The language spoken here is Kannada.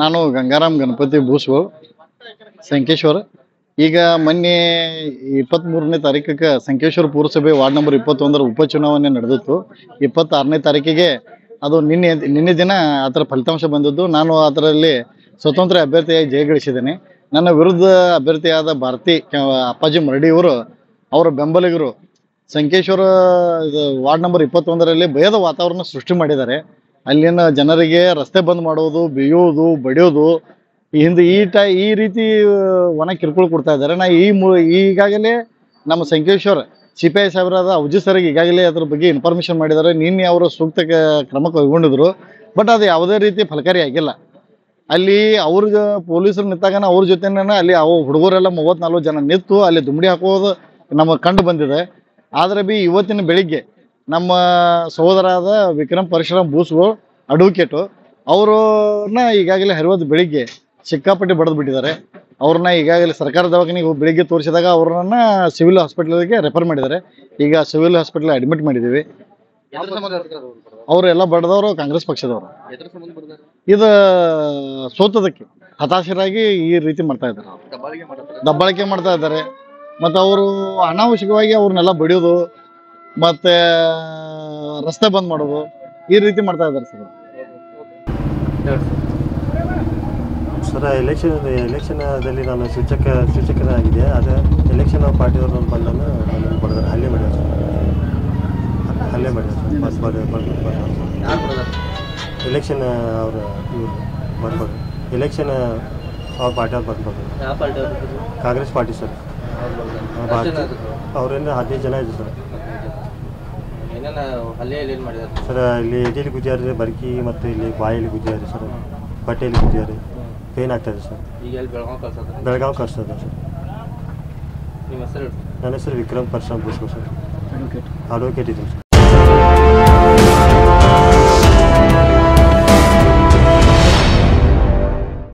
ನಾನು ಗಂಗಾರಾಮ್ ಗಣಪತಿ ಬೂಸ್ಗೋ ಸಂಕೇಶ್ವರ. ಈಗ ಮೊನ್ನೆ 23ನೇ ತಾರೀಕಿಗೆ ಸಂಕೇಶ್ವರ ಪುರಸಭೆ ವಾರ್ಡ್ ನಂಬರ್ 21 ಉಪಚುನಾವಣೆ ನಡೆದಿತ್ತು. 26ನೇ ತಾರೀಕಿಗೆ ಅದು ನಿನ್ನೆ ದಿನ ಅದರ ಫಲಿತಾಂಶ ಬಂದದ್ದು. ನಾನು ಅದರಲ್ಲಿ ಸ್ವತಂತ್ರ ಅಭ್ಯರ್ಥಿಯಾಗಿ ಜಯಗಳಿಸಿದ್ದೇನೆ. ನನ್ನ ವಿರುದ್ಧ ಅಭ್ಯರ್ಥಿಯಾದ ಭಾರತಿ ಅಪ್ಪಾಜಿ ಮರಡಿಯವರು ಅವರ ಬೆಂಬಲಿಗರು ಸಂಕೇಶ್ವರ ವಾರ್ಡ್ ನಂಬರ್ 21ರಲ್ಲಿ ಭಯದ ವಾತಾವರಣ ಸೃಷ್ಟಿ ಮಾಡಿದ್ದಾರೆ. ಅಲ್ಲಿನ ಜನರಿಗೆ ರಸ್ತೆ ಬಂದ್ ಮಾಡೋದು, ಬೇಯೋದು, ಬಡಿಯೋದು, ಈ ರೀತಿ ಒಣ ಕಿರುಕುಳ ಕೊಡ್ತಾ ಇದ್ದಾರೆ. ನಾ ಈಗಾಗಲೇ ನಮ್ಮ ಸಂಕೇಶ್ವರ ಸಿಪಿಐ ಸಾಹೇಬರಾದ ಔಜಿ ಸರ್ಗೆ ಈಗಾಗಲೇ ಅದ್ರ ಬಗ್ಗೆ ಇನ್ಫಾರ್ಮೇಶನ್ ಮಾಡಿದ್ದಾರೆ. ನಿನ್ನೆ ಅವರು ಸೂಕ್ತ ಕ್ರಮ ಕೈಗೊಂಡಿದ್ರು. ಬಟ್ ಅದು ಯಾವುದೇ ರೀತಿ ಫಲಕಾರಿ ಆಗಿಲ್ಲ. ಅಲ್ಲಿ ಅವ್ರಿಗೆ ಪೊಲೀಸರು ನಿಂತಾಗ ಅವ್ರ ಜೊತೆನೇ ಅಲ್ಲಿ ಹುಡುಗರೆಲ್ಲ 34 ಜನ ನಿಂತು ಅಲ್ಲಿ ದುಮ್ಡಿ ಹಾಕೋದು ನಮಗೆ ಕಂಡು ಬಂದಿದೆ. ಆದ್ರೆ ಇವತ್ತಿನ ಬೆಳಿಗ್ಗೆ ನಮ್ಮ ಸಹೋದರಾದ ವಿಕ್ರಮ್ ಪರಶುರಾಮ್ ಬೂಸ್ಗೋ ಅಡ್ವೊಕೇಟು ಅವ್ರನ್ನ ಈಗಾಗಲೇ ಹರಿವತ್ತು ಬೆಳಿಗ್ಗೆ ಸಿಕ್ಕಾಪಟ್ಟಿ ಬಡ್ದು ಬಿಟ್ಟಿದ್ದಾರೆ. ಅವ್ರನ್ನ ಈಗಾಗಲೇ ಸರ್ಕಾರ ದವಾಖಾನೆಗೆ ಬೆಳಿಗ್ಗೆ ತೋರಿಸಿದಾಗ ಅವ್ರನ್ನ ಸಿವಿಲ್ ಹಾಸ್ಪಿಟಲ್ಗೆ ರೆಫರ್ ಮಾಡಿದ್ದಾರೆ. ಈಗ ಸಿವಿಲ್ ಹಾಸ್ಪಿಟಲ್ ಅಡ್ಮಿಟ್ ಮಾಡಿದ್ದೀವಿ. ಅವರೆಲ್ಲ ಬಡ್ದವರು ಕಾಂಗ್ರೆಸ್ ಪಕ್ಷದವರು. ಇದು ಸೋತದಕ್ಕೆ ಹತಾಶರಾಗಿ ಈ ರೀತಿ ಮಾಡ್ತಾ ಇದ್ದಾರೆ, ದಬ್ಬಾಳಿಕೆ ಮಾಡ್ತಾ ಇದ್ದಾರೆ. ಮತ್ತು ಅವರು ಅನಾವಶ್ಯಕವಾಗಿ ಅವ್ರನ್ನೆಲ್ಲ ಬಡಿಯೋದು ಮತ್ತೆ ರಸ್ತೆ ಬಂದ್ ಮಾಡೋದು ಈ ರೀತಿ ಮಾಡ್ತಾ ಇದ್ದಾರೆ ಸರ್. ಎಲೆಕ್ಷನ್ದಲ್ಲಿ ನಾನು ಸೂಚಕನಾಗಿದೆ. ಅದೇ ಎಲೆಕ್ಷನ್ ಪಾರ್ಟಿಯವರು ಬಂದನ್ನು ಬಡಿದಾರೆ, ಹಲ್ಲೆ ಮಾಡಿದ್ದಾರೆ ಎಲೆಕ್ಷನ್ ಅವರು ಇವರು ಬರ್ಬೋದು. ಎಲೆಕ್ಷನ್ ಅವ್ರ ಪಾರ್ಟಿ ಅವ್ರು ಬರ್ಬೋದು. Congress party sir. ಅವರಿಂದ 15 ಜನ ಇದೆ ಸರ್. ಸರ್ ಇಲ್ಲಿ ಎದೆಯಲ್ಲಿ ಗುದ್ದಿದ್ದಾರೆ, ಬರ್ಕಿ ಮತ್ತು ಇಲ್ಲಿ ಬಾಯಲ್ಲಿ ಗುದ್ದಿದ್ದಾರೆ ಸರ್, ಬಟ್ಟೆಯಲ್ಲಿ ಗುದ್ದಿದ್ದಾರೆ, ಪೇನ್ ಆಗ್ತಾಯಿದೆ ಸರ್. ಬೆಳಗಾವಿ ಕಳ್ಸೋದು ಸರ್. ನನ್ನ ಹೆಸರು ವಿಕ್ರಮ್ ಪರಶುರಾಮ್ ಬೂಸ್ಗೋ ಸರ್, ಅಡ್ವೊಕೇಟ್ ಇದ್ದೀನಿ ಸರ್.